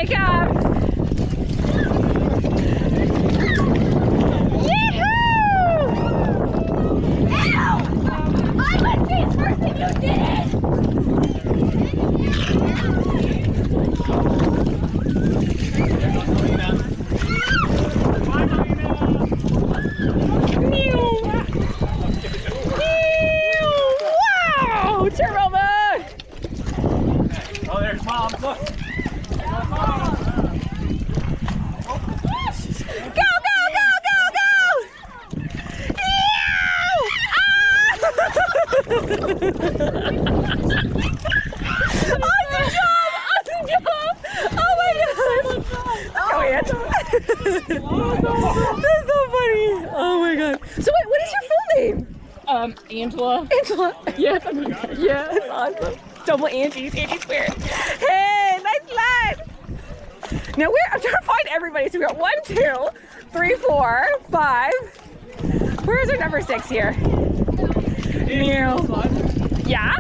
come. Yee-hoo! Ow! I went face first and you didn't! Wow! Turbo mode! Oh, there's Mom. Look. Go, go, go, go, go! Awesome job! Awesome job! Oh my gosh! Go, Aunt. That's so funny! Oh my god. So wait, what is your full name? Angela. Angela. Yes, yeah, that's awesome. Double Angie's, Angie squared. Hey, nice lad. Now I'm trying to find everybody. So we got 1, 2, 3, 4, 5. Where's our number 6 here? Yeah.